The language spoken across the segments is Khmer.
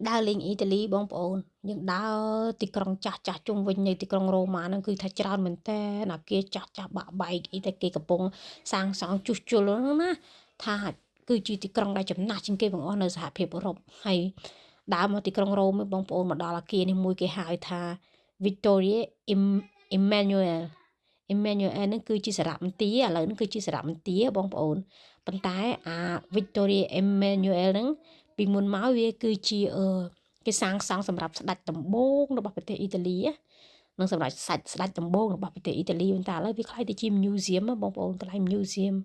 ដើរលេងអ៊ីតាលីបងប្អូនយើងដើរទីក្រុងចាស់ចាស់ជុំវិញនៃទីក្រុងរ៉ូម៉ាហ្នឹងគឺថាច្រើនមែនតើអាគារចាស់ចាស់បាក់បែកអីតែគេកំពុងសាងសង់ជួសជុលហ្នឹងណាថាគឺជាទីក្រុងដែលចំណាស់ជាងគេបង្អស់នៅសហភាពអឺរ៉ុបហើយដើរមកទីក្រុងរ៉ូមបងប្អូនមកដល់អាគារនេះមួយគេហៅថា Victoria Emmanuel Emmanuel ហ្នឹងគឺជាសារមន្ទីរឥឡូវហ្នឹងគឺជាសារមន្ទីរបងប្អូនប៉ុន្តែអា Victoria Emmanuel ហ្នឹងពីមុនមកវាគឺជាគេសាងសង់សម្រាប់ស្ដេចដំបូងរបស់ប្រទេសអ៊ីតាលីនិងសម្រាប់ស្ដេចដំបូងរបស់ប្រទេសអ៊ីតាលីប៉ុន្តែឥឡូវវាខ្លាយទៅជា museum បងប្អូនកន្លែង museum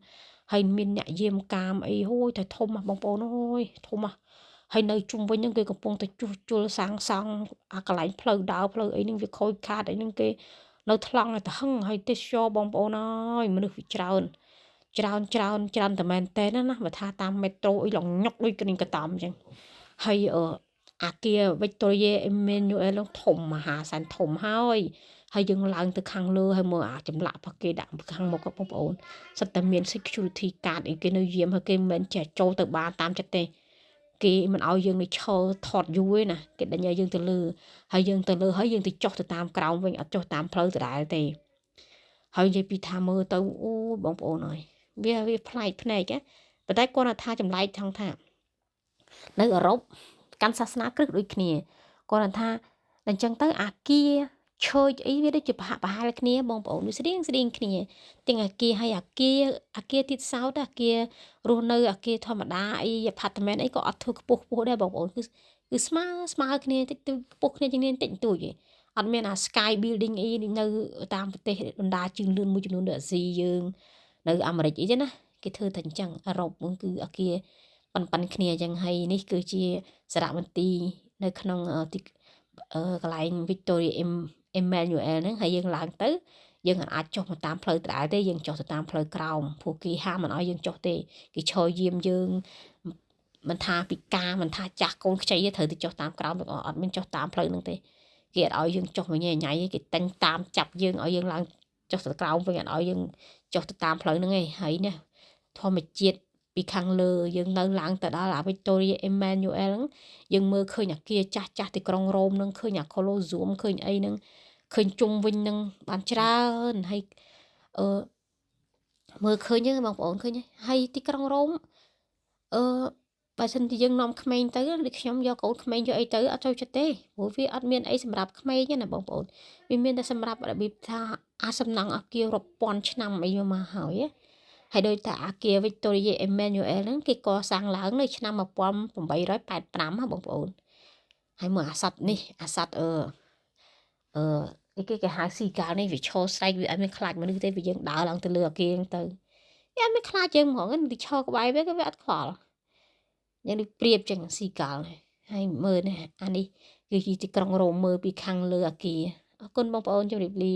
ហើយមានអ្នកយាមកាមអីហូយតែធំបងប្អូនអើយធំហើយនៅជុំវិញហ្នឹងគេកំពុងតែជួសជុលសាងសង់អាកន្លែងផ្លូវដើរផ្លូវអីហ្នឹងវាខូចខាតអីហ្នឹងគេនៅថ្លង់តែហឹងហើយទេសចរបងប្អូនអើយមនុស្សវាច្រើនតែមែនតើណាបើថាតាមមេត្រូអីឡងញុកដូចគ្រឿងកតំអញ្ចឹងហើយអាគារ Victoria Emmanuel នោះធំមហាសានធំហើយយើងឡើងទៅខាងលើហើយមើលអាចម្លាក់របស់គេដាក់ខាងមុខបងប្អូនសិតតែមាន security guard អីគេនៅយាមហើយគេមិនមែនចេះចូលទៅបានតាមចិត្តទេគេមិនឲ្យយើងនេះឈរថតយូរទេណាគេដេញឲ្យយើងទៅលើហើយយើងទៅចុះទៅតាមក្រោមវិញអត់ចុះតាមផ្លូវដដែលទេហើយនិយាយពីថាមើលទៅអូបងប្អូនអើយវាប្លែកភ្នែកប៉ុន្តែគាត់ថាចម្លែកថងថានៅអឺរ៉ុបកាន់សាសនាគ្រិស្តដូចគ្នាគាត់ថាអញ្ចឹងទៅអាគារឈើអីវាដូចជាប្រហាក់ប្រហែលគ្នាបងប្អូនវាស្តៀងគ្នាទាំងអាគារហើយអាគារទៀតសោតអាគាររស់នៅអាគារធម្មតាអី apartment អីក៏អត់ធ្វើខ្ពស់ដែរបងប្អូនគឺស្មើគ្នាតិចតួចខ្ពស់គ្នាជាងនេះតិចតួចទេអត់មានអា sky building អីនៅតាមប្រទេសបណ្ដាជើងលឿនមួយចំនួននៅអាស៊ីយើងនៅអាមេរិកអីចឹងណាគេធ្វើតែអញ្ចឹងអឺរ៉ុបគឺអាគារប៉ុនគ្នាអញ្ចឹងហើយនេះគឺជាសារមន្ទីរនៅក្នុងទីកន្លែង Victoria Emmanuel ហ្នឹងហើយយើងឡើងទៅយើងអាចចុះមកតាមផ្លូវដដែលទេយើងចុះទៅតាមផ្លូវក្រោមព្រោះគេហាមមិនឲ្យយើងចុះទេគេឈរយាមយើងមិនថាពិការមិនថាចាស់កូនខ្ចីទេត្រូវទៅចុះតាមក្រោមអត់មានចុះតាមផ្លូវហ្នឹងទេគេអត់ឲ្យយើងចុះមកញ៉ៃគេតែងតាមចាប់យើងឲ្យយើងឡើងចុះទៅក្រោមវិញអត់ឲ្យយើងចុះទៅតាមផ្លូវហ្នឹងឯងហើយនេះធម្មជាតិពីខាងលើយើងនៅឡើងទៅដល់អា Victoria Emmanuel ហ្នឹងយើងមើលឃើញអាគារចាស់ទីក្រុងរ៉ូមហ្នឹងឃើញអា Colosseum ឃើញអីហ្នឹងឃើញជុំវិញហ្នឹងបានច្រើនហើយអឺមើលឃើញទេបងប្អូនឃើញទេហើយទីក្រុងរ៉ូមអឺបើសិនជាយើងនាំក្មេងទៅដូចខ្ញុំយកកូនក្មេងយកអីទៅអត់ចូលចិត្តទេព្រោះវាអត់មានអីសម្រាប់ក្មេងទេណាបងប្អូនវាមានតែសម្រាប់របៀបថាអាសំណង់អាគាររាប់ពាន់ឆ្នាំអីមកហើយហើយដោយតែអាគារ Victoria Emmanuel ហ្នឹងគេកសាងឡើងនៅឆ្នាំ1885បងប្អូនហើយមើលអាសត្វនេះអាសត្វគេហៅស៊ីកាលនេះវាឈរស្រែកវាអត់មានខ្លាចមនុស្សទេវាយើងដើរឡើងទៅលើអាគារហ្នឹងទៅវាអត់មានខ្លាចយើងហ្មងវាឈរក្បែរវាក៏វាអត់ខ្វល់យ៉ាងនេះប្រៀបចឹងស៊ីកាលហើយមើលនេះអានេះគឺជាទីក្រុងរ៉ូមមើលពីខាងលើអាគារអរគុណបងប្អូនជម្រាបលា